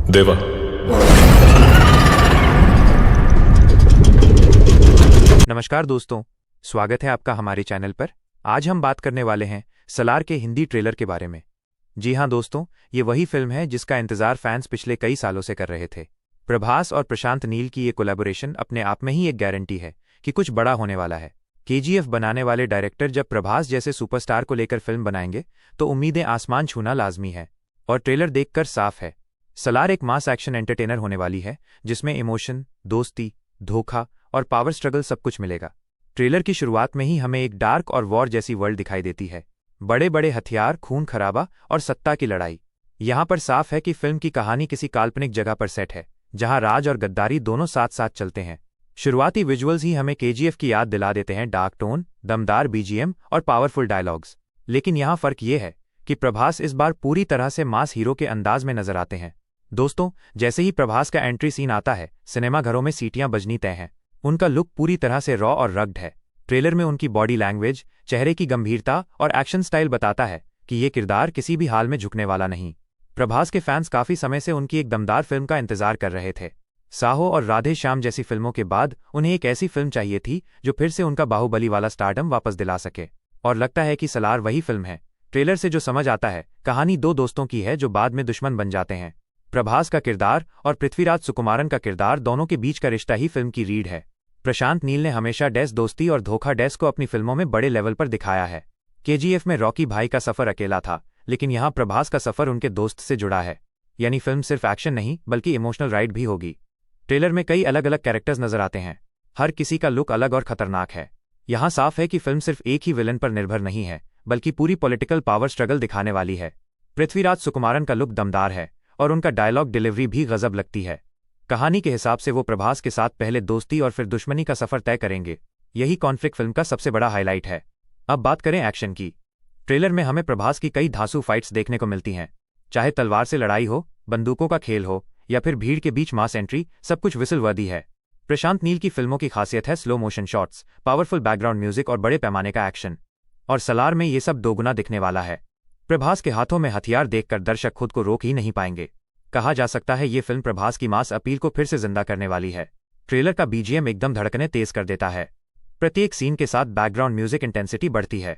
देवा। नमस्कार दोस्तों, स्वागत है आपका हमारे चैनल पर। आज हम बात करने वाले हैं सलार के हिंदी ट्रेलर के बारे में। जी हां दोस्तों, ये वही फिल्म है जिसका इंतजार फैंस पिछले कई सालों से कर रहे थे। प्रभास और प्रशांत नील की ये कोलैबोरेशन अपने आप में ही एक गारंटी है कि कुछ बड़ा होने वाला है। केजीएफ बनाने वाले डायरेक्टर जब प्रभास जैसे सुपरस्टार को लेकर फिल्म बनाएंगे तो उम्मीदें आसमान छूना लाजमी है। और ट्रेलर देखकर साफ है, सलार एक मास एक्शन एंटरटेनर होने वाली है जिसमें इमोशन, दोस्ती, धोखा और पावर स्ट्रगल सब कुछ मिलेगा। ट्रेलर की शुरुआत में ही हमें एक डार्क और वॉर जैसी वर्ल्ड दिखाई देती है। बड़े बड़े हथियार, खून खराबा और सत्ता की लड़ाई। यहाँ पर साफ है कि फिल्म की कहानी किसी काल्पनिक जगह पर सेट है जहाँ राज और गद्दारी दोनों साथ साथ चलते हैं। शुरुआती विजुअल्स ही हमें केजीएफ की याद दिला देते हैं, डार्क टोन, दमदार बीजीएम और पावरफुल डायलॉग्स। लेकिन यहाँ फर्क ये है कि प्रभास इस बार पूरी तरह से मास हीरो के अंदाज में नजर आते हैं। दोस्तों, जैसे ही प्रभास का एंट्री सीन आता है, सिनेमाघरों में सीटियां बजनी तय हैं। उनका लुक पूरी तरह से रॉ और रग्ड है। ट्रेलर में उनकी बॉडी लैंग्वेज, चेहरे की गंभीरता और एक्शन स्टाइल बताता है कि ये किरदार किसी भी हाल में झुकने वाला नहीं। प्रभास के फैंस काफी समय से उनकी एक दमदार फिल्म का इंतजार कर रहे थे। साहो और राधे श्याम जैसी फिल्मों के बाद उन्हें एक ऐसी फिल्म चाहिए थी जो फिर से उनका बाहुबली वाला स्टारडम वापस दिला सके। और लगता है कि सलार वही फिल्म है। ट्रेलर से जो समझ आता है, कहानी दो दोस्तों की है जो बाद में दुश्मन बन जाते हैं। प्रभास का किरदार और पृथ्वीराज सुकुमारन का किरदार, दोनों के बीच का रिश्ता ही फिल्म की रीढ़ है। प्रशांत नील ने हमेशा दोस्ती और धोखा को अपनी फिल्मों में बड़े लेवल पर दिखाया है। केजीएफ में रॉकी भाई का सफर अकेला था, लेकिन यहाँ प्रभास का सफर उनके दोस्त से जुड़ा है। यानी फिल्म सिर्फ एक्शन नहीं बल्कि इमोशनल राइड भी होगी। ट्रेलर में कई अलग अलग कैरेक्टर्स नजर आते हैं। हर किसी का लुक अलग और खतरनाक है। यहाँ साफ है कि फिल्म सिर्फ एक ही विलन पर निर्भर नहीं है बल्कि पूरी पॉलिटिकल पावर स्ट्रगल दिखाने वाली है। पृथ्वीराज सुकुमारन का लुक दमदार है और उनका डायलॉग डिलीवरी भी गजब लगती है। कहानी के हिसाब से वो प्रभास के साथ पहले दोस्ती और फिर दुश्मनी का सफर तय करेंगे। यही कॉन्फ्लिक्ट फिल्म का सबसे बड़ा हाईलाइट है। अब बात करें एक्शन की। ट्रेलर में हमें प्रभास की कई धांसू फाइट्स देखने को मिलती हैं। चाहे तलवार से लड़ाई हो, बंदूकों का खेल हो या फिर भीड़ के बीच मास एंट्री, सब कुछ विसल वर्दी है। प्रशांत नील की फिल्मों की खासियत है slow motion shots, powerful background music और बड़े पैमाने का एक्शन। और सलार में ये सब दोगुना दिखने वाला है। प्रभास के हाथों में हथियार देखकर दर्शक खुद को रोक ही नहीं पाएंगे। कहा जा सकता है ये फिल्म प्रभास की मास अपील को फिर से जिंदा करने वाली है। ट्रेलर का बीजीएम एकदम धड़कने तेज कर देता है। प्रत्येक सीन के साथ बैकग्राउंड म्यूजिक इंटेंसिटी बढ़ती है।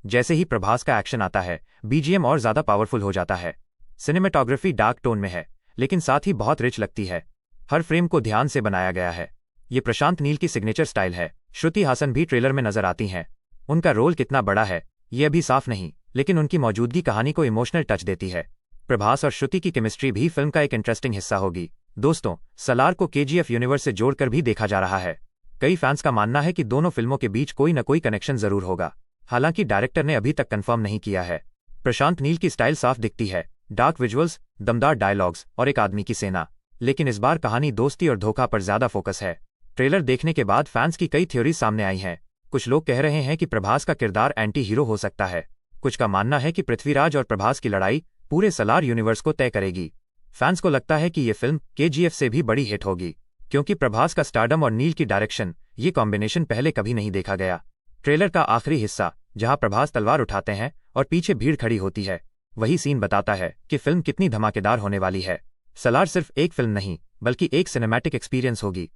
जैसे ही प्रभास का एक्शन आता है, बीजीएम और ज्यादा पावरफुल हो जाता है। सिनेमेटोग्राफी डार्क टोन में है लेकिन साथ ही बहुत रिच लगती है। हर फ्रेम को ध्यान से बनाया गया है। ये प्रशांत नील की सिग्नेचर स्टाइल है। श्रुति हासन भी ट्रेलर में नजर आती हैं। उनका रोल कितना बड़ा है ये अभी साफ नहीं, लेकिन उनकी मौजूदगी कहानी को इमोशनल टच देती है। प्रभास और श्रुति की केमिस्ट्री भी फिल्म का एक इंटरेस्टिंग हिस्सा होगी। दोस्तों, सलार को केजीएफ यूनिवर्स से जोड़कर भी देखा जा रहा है। कई फैंस का मानना है कि दोनों फिल्मों के बीच कोई न कोई कनेक्शन जरूर होगा। हालांकि डायरेक्टर ने अभी तक कंफर्म नहीं किया है। प्रशांत नील की स्टाइल साफ दिखती है, डार्क विजुअल्स, दमदार डायलॉग्स और एक आदमी की सेना। लेकिन इस बार कहानी दोस्ती और धोखा पर ज्यादा फोकस है। ट्रेलर देखने के बाद फैंस की कई थ्योरीज सामने आई हैं। कुछ लोग कह रहे हैं कि प्रभास का किरदार एंटी हीरो हो सकता है। कुछ का मानना है कि पृथ्वीराज और प्रभास की लड़ाई पूरे सलार यूनिवर्स को तय करेगी। फैंस को लगता है कि ये फिल्म केजीएफ से भी बड़ी हिट होगी, क्योंकि प्रभास का स्टारडम और नील की डायरेक्शन, ये कॉम्बिनेशन पहले कभी नहीं देखा गया। ट्रेलर का आखिरी हिस्सा, जहां प्रभास तलवार उठाते हैं और पीछे भीड़ खड़ी होती है, वही सीन बताता है कि फिल्म कितनी धमाकेदार होने वाली है। सलार सिर्फ एक फिल्म नहीं बल्कि एक सिनेमैटिक एक्सपीरियंस होगी।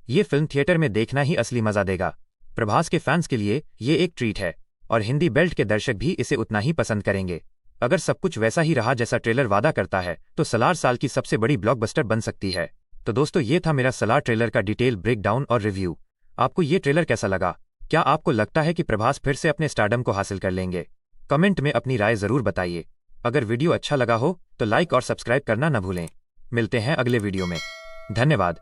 ये फिल्म थिएटर में देखना ही असली मजा देगा। प्रभास के फैंस के लिए ये एक ट्रीट है और हिंदी बेल्ट के दर्शक भी इसे उतना ही पसंद करेंगे। अगर सब कुछ वैसा ही रहा जैसा ट्रेलर वादा करता है तो सलार साल की सबसे बड़ी ब्लॉकबस्टर बन सकती है। तो दोस्तों, ये था मेरा सलार ट्रेलर का डिटेल ब्रेकडाउन और रिव्यू। आपको ये ट्रेलर कैसा लगा? क्या आपको लगता है कि प्रभास फिर से अपने स्टारडम को हासिल कर लेंगे? कमेंट में अपनी राय जरूर बताइए। अगर वीडियो अच्छा लगा हो तो लाइक और सब्सक्राइब करना न भूलें। मिलते हैं अगले वीडियो में। धन्यवाद।